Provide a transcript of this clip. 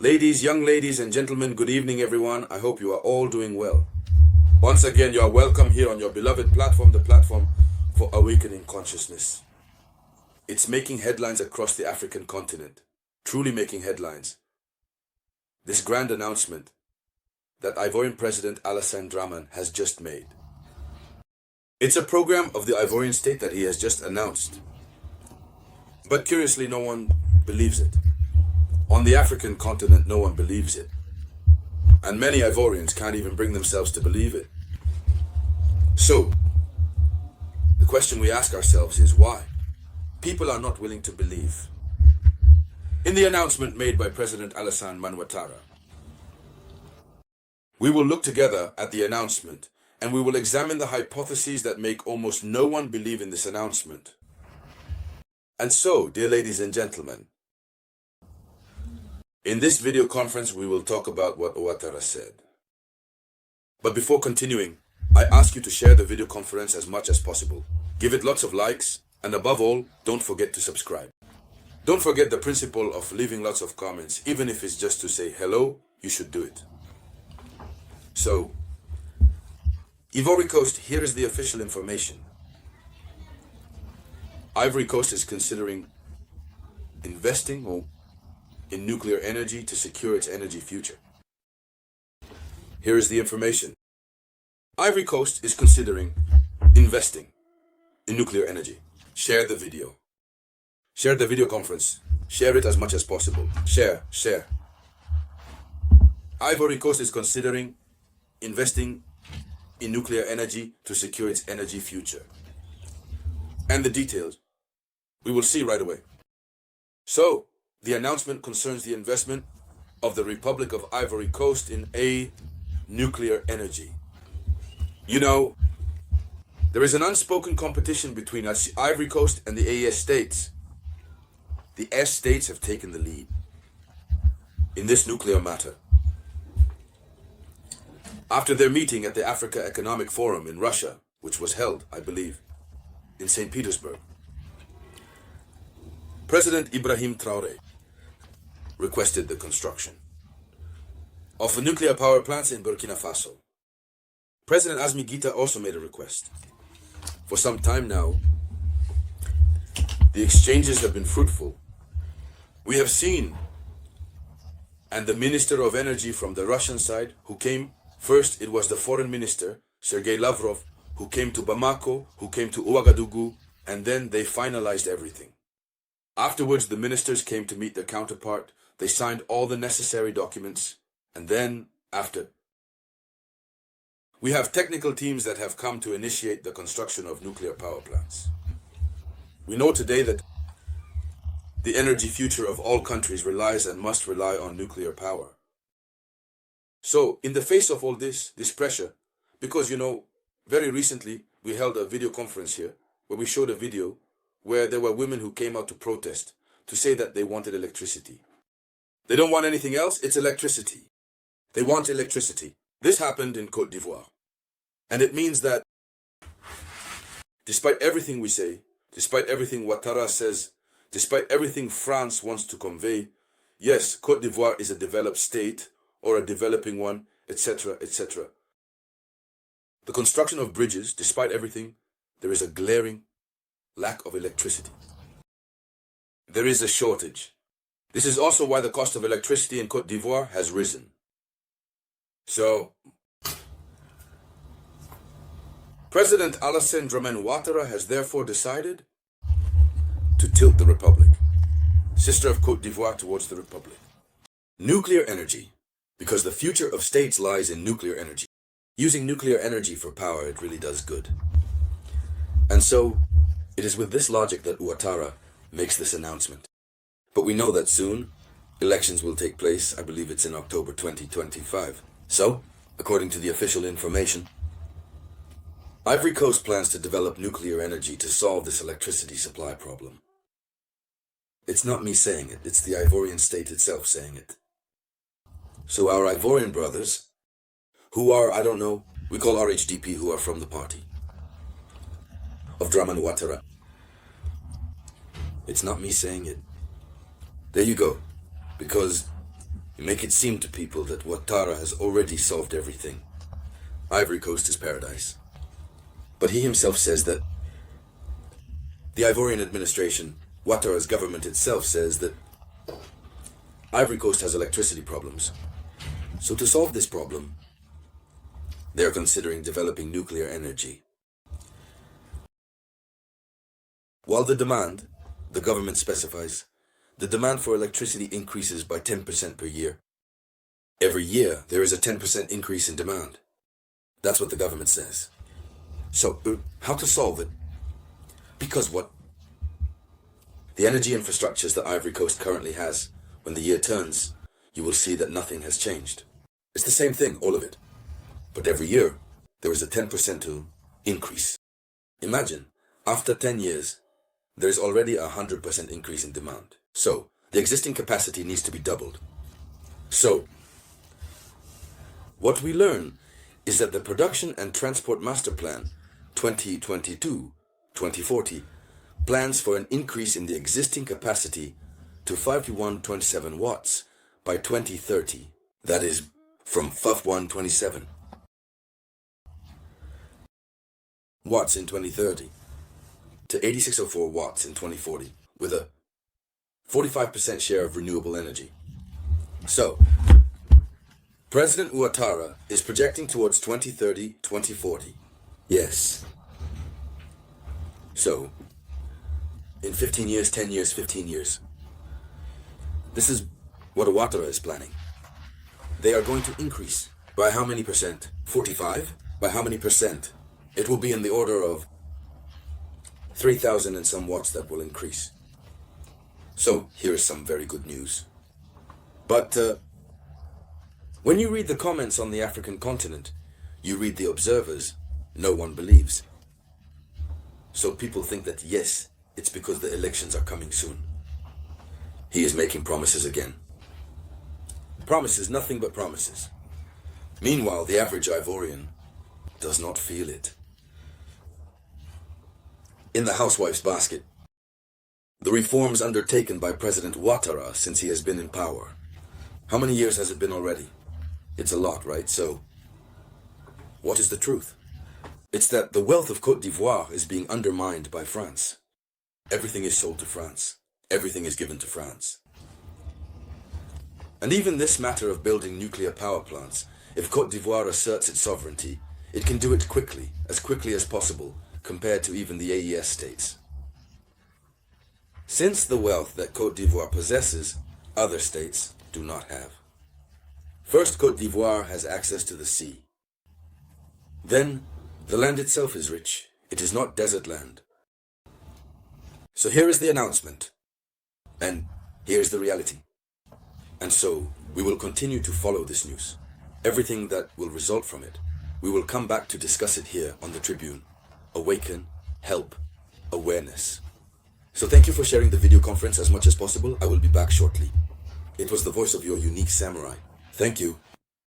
Young ladies and gentlemen, good evening everyone. I hope you are all doing well. Once again, you are welcome here on your beloved platform, the platform for awakening consciousness. It's making headlines across the African continent, truly making headlines. This grand announcement that Ivorian President Alassane Dramane has just made. It's a program of the Ivorian state that he has just announced. But curiously, no one believes it. On the African continent, no one believes it. And many Ivorians can't even bring themselves to believe it. So, the question we ask ourselves is why? People are not willing to believe. In the announcement made by President Alassane Ouattara, we will look together at the announcement and we will examine the hypotheses that make almost no one believe in this announcement. And so, dear ladies and gentlemen, in this video conference, we will talk about what Ouattara said. But before continuing, I ask you to share the video conference as much as possible. Give it lots of likes, and above all, don't forget to subscribe. Don't forget the principle of leaving lots of comments, even if it's just to say hello, you should do it. So, Ivory Coast, here is the official information. Ivory Coast is considering investing in nuclear energy to secure its energy future. Here is the information. Ivory Coast is considering investing in nuclear energy. Share the video. Share the video conference. Share it as much as possible. Share. Ivory Coast is considering investing in nuclear energy to secure its energy future. And the details we will see right away. So, the announcement concerns the investment of the Republic of Ivory Coast in nuclear energy. You know, there is an unspoken competition between Ivory Coast and the AES states. The S states have taken the lead in this nuclear matter. After their meeting at the Africa Economic Forum in Russia, which was held, I believe, in St. Petersburg, President ibrahimtraoré requested the construction of nuclear power plants in Burkina Faso. President Assimigoita also made a request. For some time now, the exchanges have been fruitful. We have seen, and the Minister of Energy from the Russian side, who came first, it was the Foreign Minister, Sergei Lavrov, who came to Bamako, who came to Ouagadougou, and then they finalized everything. Afterwards, the ministers came to meet their counterpart. They signed all the necessary documents, and then, after, we have technical teams that have come to initiate the construction of nuclear power plants. We know today that the energy future of all countries relies and must rely on nuclear power. So, in the face of all this pressure, because, you know, very recently we held a video conference here where we showed a video where there were women who came out to protest to say that they wanted electricity. They don't want anything else, it's electricity. They want electricity. This happened in Côte d'Ivoire. And it means that despite everything we say, despite everything Ouattara says, despite everything France wants to convey, yes, Côte d'Ivoire is a developed state or a developing one, etc., etc. The construction of bridges, despite everything, there is a glaring lack of electricity. There is a shortage. This is also why the cost of electricity in Côte d'Ivoire has risen. So, President Alassane Dramane Ouattara has therefore decided to tilt the Republic, sister of Côte d'Ivoire, towards the Republic. Nuclear energy, because the future of states lies in nuclear energy. Using nuclear energy for power, it really does good. And so, it is with this logic that Ouattara makes this announcement. But we know that soon, elections will take place. I believe it's in October 2025. So, according to the official information, Ivory Coast plans to develop nuclear energy to solve this electricity supply problem. It's not me saying it, it's the Ivorian state itself saying it. So our Ivorian brothers, who are, I don't know, we call RHDP, who are from the party of Dramane Ouattara. It's not me saying it. There you go. Because You make it seem to people that Ouattara has already solved everything. Ivory Coast is paradise. But he himself says that the Ivorian administration, Ouattara's government itself, says that Ivory Coast has electricity problems. So to solve this problem, they are considering developing nuclear energy. While the demand, the government specifies, the demand for electricity increases by 10% per year. Every year, there is a 10% increase in demand. That's what the government says. So, how to solve it? Because what? The energy infrastructures that Ivory Coast currently has, when the year turns, you will see that nothing has changed. It's the same thing, all of it. But every year, there is a 10% increase. Imagine, after 10 years, there is already a 100% increase in demand. So, the existing capacity needs to be doubled. So, what we learn is that the Production and Transport Master Plan 2022-2040 plans for an increase in the existing capacity to 5127 watts by 2030. That is, from 5127 watts in 2030 to 8604 watts in 2040, with a 45% share of renewable energy. So, President Ouattara is projecting towards 2030-2040. Yes. So, in 15 years, 10 years, 15 years. This is what Ouattara is planning. They are going to increase. By how many percent? 45? By how many percent? It will be in the order of 3,000 and some watts that will increase. So, here is some very good news. But when you read the comments on the African continent, you read the observers, no one believes. So people think that yes, it's because the elections are coming soon. He is making promises again. Promises, nothing but promises. Meanwhile, the average Ivorian does not feel it. In the housewife's basket, the reforms undertaken by President Ouattara since he has been in power. How many years has it been already? It's a lot, right? So, what is the truth? It's that the wealth of Côte d'Ivoire is being undermined by France. Everything is sold to France. Everything is given to France. And even this matter of building nuclear power plants, if Côte d'Ivoire asserts its sovereignty, it can do it quickly as possible, compared to even the AES states. Since the wealth that Côte d'Ivoire possesses, other states do not have. First, Côte d'Ivoire has access to the sea. Then, the land itself is rich. It is not desert land. So here is the announcement. And here's the reality. And so, we will continue to follow this news. Everything that will result from it. We will come back to discuss it here on the Tribune. Awaken, help, awareness. So thank you for sharing the video conference as much as possible. I will be back shortly. It was the voice of your unique samurai. Thank you.